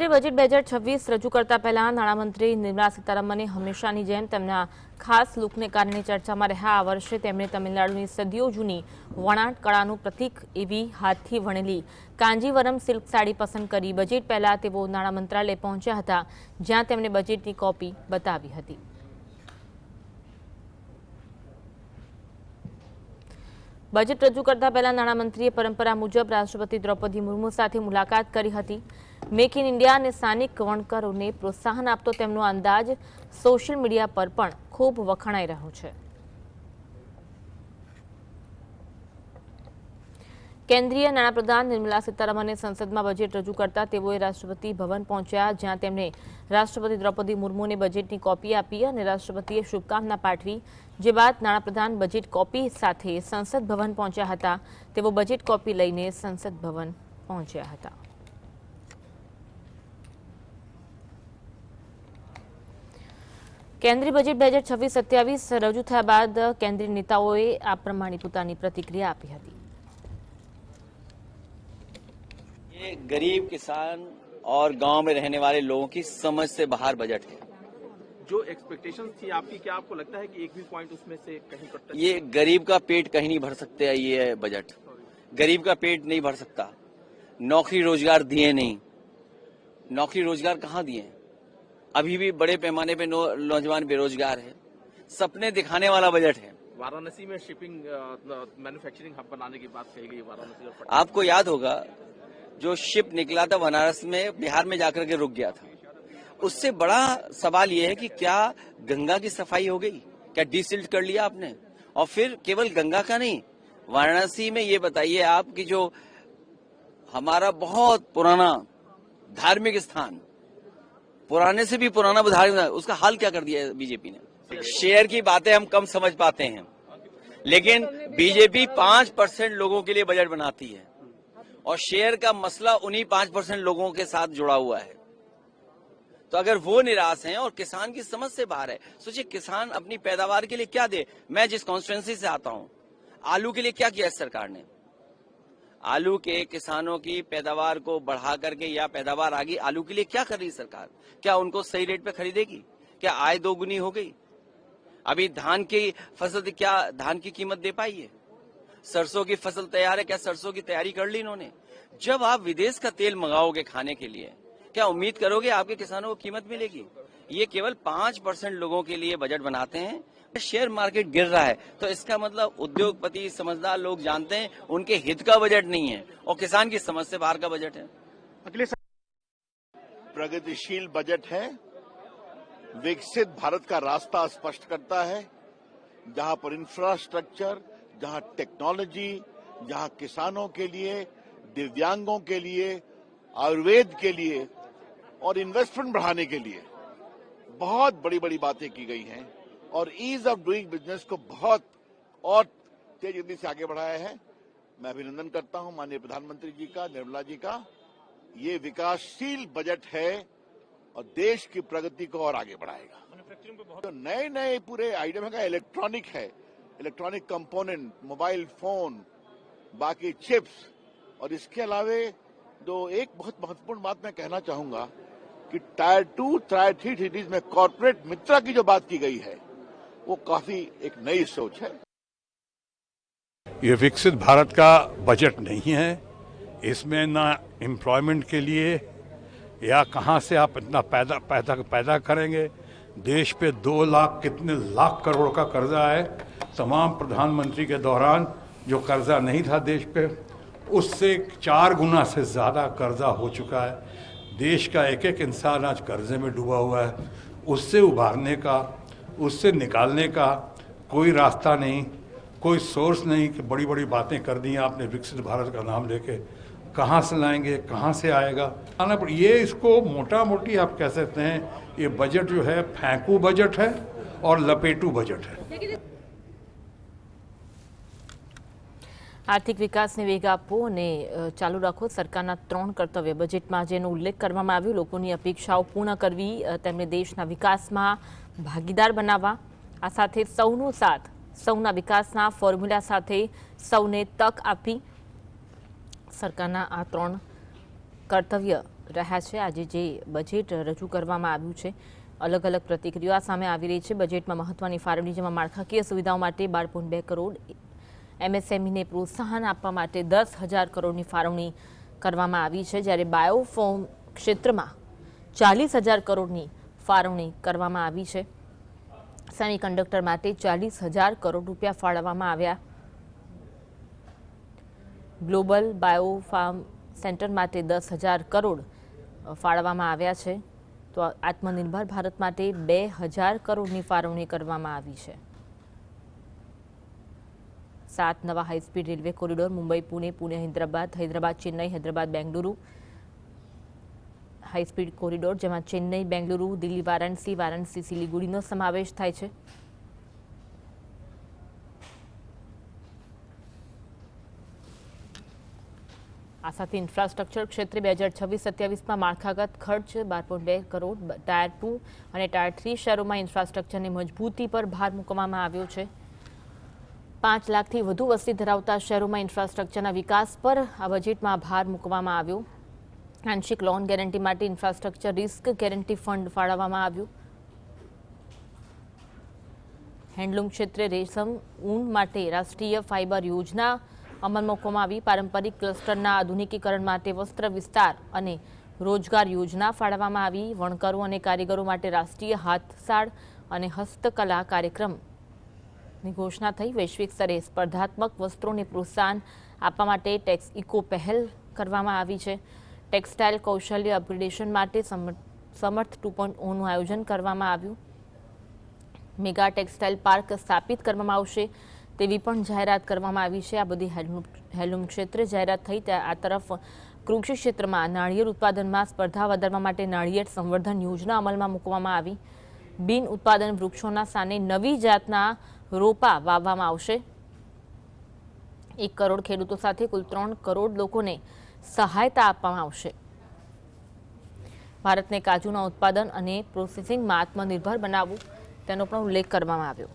કેન્દ્રીય બજેટ 2026 રજૂ કરતા પહેલા નાણામંત્રી નિર્મલા સીતારમણે હંમેશાની જેમ તેમના ખાસ લુકને કારણે ચર્ચામાં રહ્યા આ વર્ષે તેમણે તમિલનાડુની સદીઓ જૂની વણાટ કળાનું પ્રતીક એવી હાથથી વણેલી કાંજીવરમ સિલ્ક સાડી પસંદ કરી બજેટ પહેલા તેઓ નાણાં મંત્રાલય પહોંચ્યા હતા, જ્યાં તેમણે બજેટની કોપી બતાવી હતી। બજેટ રજૂ કરતા પહેલા નાણામંત્રીએ પરંપરા મુજબ રાષ્ટ્રપતિ દ્રૌપદી મુર્મુ સાથે મુલાકાત કરી હતી। મેક ઇન ઇન્ડિયા અને સ્થાનિક વણકરોને પ્રોત્સાહન આપતો તેમનો અંદાજ સોશિયલ મીડિયા પર પણ ખૂબ વખણાઈ રહ્યો છે। કેન્દ્રીય નાણાપ્રધાન નિર્મલા સીતારમણે સંસદમાં બજેટ રજૂ કરતા તેઓએ રાષ્ટ્રપતિ ભવન પહોંચ્યા, જ્યાં તેમણે રાષ્ટ્રપતિ દ્રૌપદી મુર્મુને બજેટની કોપી આપી અને રાષ્ટ્રપતિએ શુભકામના પાઠવી। જે બાદ નાણાપ્રધાન બજેટ કોપી સાથે સંસદ ભવન પહોંચ્યા હતા। તેઓ બજેટ કોપી લઈને સંસદ ભવન પહોંચ્યા હતા। કેન્દ્રીય બજેટ 2026-27 રજૂ થયા બાદ કેન્દ્રીય નેતાઓએ આ પ્રમાણે પોતાની પ્રતિક્રિયા આપી હતી। ये गरीब किसान और गांव में रहने वाले लोगों की समझ से बाहर बजट है। जो एक्सपेक्टेशंस थी आपकी, क्या आपको लगता है कि एक भी पॉइंट उसमें से कहीं पर ये गरीब का पेट कहीं नहीं भर सकते। ये बजट गरीब का पेट नहीं भर सकता। नौकरी रोजगार दिए नहीं, नौकरी रोजगार कहाँ दिए? अभी भी बड़े पैमाने पे नौजवान बेरोजगार है। सपने दिखाने वाला बजट है। वाराणसी में शिपिंग मैन्युफैक्चरिंग हब बनाने की बात कही गई। वाराणसी और आपको याद होगा जो शिप निकला था बनारस में, बिहार में जाकर के रुक गया था। उससे बड़ा सवाल यह है कि क्या गंगा की सफाई हो गई? क्या डीसिल्ट कर लिया आपने? और फिर केवल गंगा का नहीं, वाराणसी में ये बताइए आप कि जो हमारा बहुत पुराना धार्मिक स्थान, पुराने से भी पुराना धार्मिक, उसका हाल क्या कर दिया है बीजेपी ने? शेयर की बातें हम कम समझ पाते हैं, लेकिन बीजेपी 5% लोगों के लिए बजट बनाती है और शेयर का मसला उन्हीं 5% लोगों के साथ जुड़ा हुआ है। तो अगर वो निराश हैं और किसान की समझ से बाहर है, सोचिए किसान अपनी पैदावार के लिए क्या दे। मैं जिस कॉन्स्टिट्यूएंसी से आता हूं, आलू के लिए क्या किया इस सरकार ने? आलू के किसानों की पैदावार को बढ़ा करके या पैदावार आ गई, आलू के लिए क्या कर रही सरकार? क्या उनको सही रेट पे खरीदेगी? क्या आय दोगुनी हो गई? अभी धान की फसल, क्या धान की कीमत दे पाई है? सरसों की फसल तैयार है, क्या सरसों की तैयारी कर ली इन्होंने? जब आप विदेश का तेल मंगाओगे खाने के लिए, क्या उम्मीद करोगे आपके किसानों को कीमत मिलेगी? ये केवल 5% लोगों के लिए बजट बनाते हैं। शेयर मार्केट गिर रहा है तो इसका मतलब उद्योगपति समझदार लोग जानते हैं उनके हित का बजट नहीं है और किसान की समझ से बाहर का बजट है। प्रगतिशील बजट है, विकसित भारत का रास्ता स्पष्ट करता है, जहां पर इंफ्रास्ट्रक्चर, जहां टेक्नोलॉजी, जहां किसानों के लिए, दिव्यांगों के लिए, आयुर्वेद के लिए और इन्वेस्टमेंट बढ़ाने के लिए बहुत बड़ी बड़ी बातें की गई हैं और ईज ऑफ डूइंग बिजनेस को बहुत और तेज गति से आगे बढ़ाया है। मैं अभिनंदन करता हूं माननीय प्रधानमंत्री जी का, निर्मला जी का। ये विकासशील बजट है और देश की प्रगति को और आगे बढ़ाएगा। तो नए नए पूरे आइटम का इलेक्ट्रॉनिक है, इलेक्ट्रॉनिक कंपोनेंट, मोबाइल फोन, बाकी चिप्स, और इसके अलावे जो एक बहुत महत्वपूर्ण बात मैं कहना चाहूंगा कि टायर 2, टायर 3 सिटीज में कॉर्पोरेट मित्रा की जो बात की गई है वो काफी एक नई सोच है। ये विकसित भारत का बजट नहीं है। इसमें ना एम्प्लॉयमेंट के लिए या कहां से आप इतना पैदा करेंगे। देश पे 2 लाख कितने लाख करोड़ का कर्जा है। तमाम प्रधानमंत्री के दौरान जो कर्जा नहीं था देश पे, उससे 4 गुना से ज़्यादा कर्जा हो चुका है। देश का एक एक इंसान आज कर्जे में डूबा हुआ है। उससे उभारने का, उससे निकालने का कोई रास्ता नहीं, कोई सोर्स नहीं कि बड़ी बड़ी बातें कर दी आपने विकसित भारत का नाम लेके। कहाँ से लाएंगे, कहाँ से आएगा? ये इसको मोटा मोटी आप कह सकते हैं ये बजट जो है फेंकू बजट है और लपेटू बजट है। आर्थिक विकास ने वेग आपवो अने चालू राखो सरकारना 3 कर्तव्य बजेटमां जेनो उल्लेख करवामां आव्यो। लोकोनी अपेक्षाओ पूर्ण करवी, तेमने देशना विकासमां भागीदार बनाववा, आ साथे सौनो साथ, सौना विकासना फॉर्म्युला साथे सौने तक आपी सरकारना आ 3 कर्तव्य રહ્યા છે। આજે જે બજેટ રજૂ કરવામાં આવ્યું છે, અલગ અલગ પ્રતિક્રિયા સામે આવી રહી છે। બજેટમાં મહત્વની ફાળવણી, જેમાં માળખાકીય સુવિધાઓ માટે 12.2 કરોડ, એમએસએમઈને પ્રોત્સાહન આપવા માટે 10,000 કરોડની ફાળવણી કરવામાં આવી છે, જ્યારે બાયોફોમ ક્ષેત્રમાં 40,000 કરોડની ફાળવણી કરવામાં આવી છે। સેમિકન્ડક્ટર માટે 40,000 કરોડ રૂપિયા ફાળવવામાં આવ્યા। ગ્લોબલ બાયોફાર્મ સેન્ટર માટે 10,000 કરોડ ફાળવવામાં આવ્યા છે। તો આત્મનિર્ભર ભારત માટે 2,000 કરોડની ફાળવણી કરવામાં આવી છે। 7 નવા high speed railway corridor, Mumbai Pune, Pune Hyderabad, Hyderabad Chennai, Hyderabad Bengaluru high speed corridor, જેમાં ચેન્નઈ બેંગલુરુ, દિલ્હી વારાણસી, વારાણસી સિલિગુડીનો સમાવેશ થાય છે। આ સાથે ઇન્ફ્રાસ્ટ્રક્ચર ક્ષેત્રે 2026-27માં માળખાગત ખર્ચ 12.2 કરોડ, ટાયર 2 અને ટાયર 3 શહેરોમાં ઇન્ફ્રાસ્ટ્રક્ચરની મજબૂતી પર ભાર મૂકવામાં આવ્યો છે। 5 લાખથી વધુ વસ્તી ધરાવતા શહેરોમાં ઇન્ફ્રાસ્ટ્રક્ચરના વિકાસ પર આ બજેટમાં ભાર મૂકવામાં આવ્યો। આંશિક લોન ગેરંટી માટે ઇન્ફ્રાસ્ટ્રક્ચર રિસ્ક ગેરંટી ફંડ ફાળવવામાં આવ્યું। હેન્ડલૂમ ક્ષેત્રે રેશમ ઊન માટે રાષ્ટ્રીય ફાઇબર યોજના અમલમાં મૂકવામાં આવી। પારંપરિક ક્લસ્ટરના આધુનિકીકરણ માટે વસ્ત્ર વિસ્તાર અને રોજગાર યોજના ફાળવવામાં આવી। વણકરો અને કારીગરો માટે રાષ્ટ્રીય હાથસાળ અને હસ્તકલા કાર્યક્રમની ઘોષણા થઈ। વૈશ્વિક સ્તરે સ્પર્ધાત્મક વસ્ત્રોને પ્રોત્સાહન આપવા માટે ટેક્સ ઇકો પહેલ કરવામાં આવી છે। ટેક્સટાઇલ કૌશલ્ય અપગ્રેડેશન માટે સમર્થ 2.0નું આયોજન કરવામાં આવ્યું। મેગા ટેક્સટાઇલ પાર્ક સ્થાપિત કરવામાં આવશે તેવી પણ જાહેરાત કરવામાં આવી છે। આ બધી હેન્ડલૂમ ક્ષેત્રે જાહેરાત થઈ, ત્યાં આ તરફ કૃષિ ક્ષેત્રમાં નાળિયેર ઉત્પાદનમાં સ્પર્ધા વધારવા માટે નાળિયેર સંવર્ધન યોજના અમલમાં મૂકવામાં આવી। બિન ઉત્પાદન વૃક્ષોના સ્થાને નવી જાતના રોપા વાવવામાં આવશે। 1 કરોડ ખેડૂતો સાથે કુલ 3 કરોડ લોકોને સહાયતા આપવામાં આવશે। ભારતને કાજુના ઉત્પાદન અને પ્રોસેસિંગમાં આત્મનિર્ભર બનાવવું તેનો પણ ઉલ્લેખ કરવામાં આવ્યો।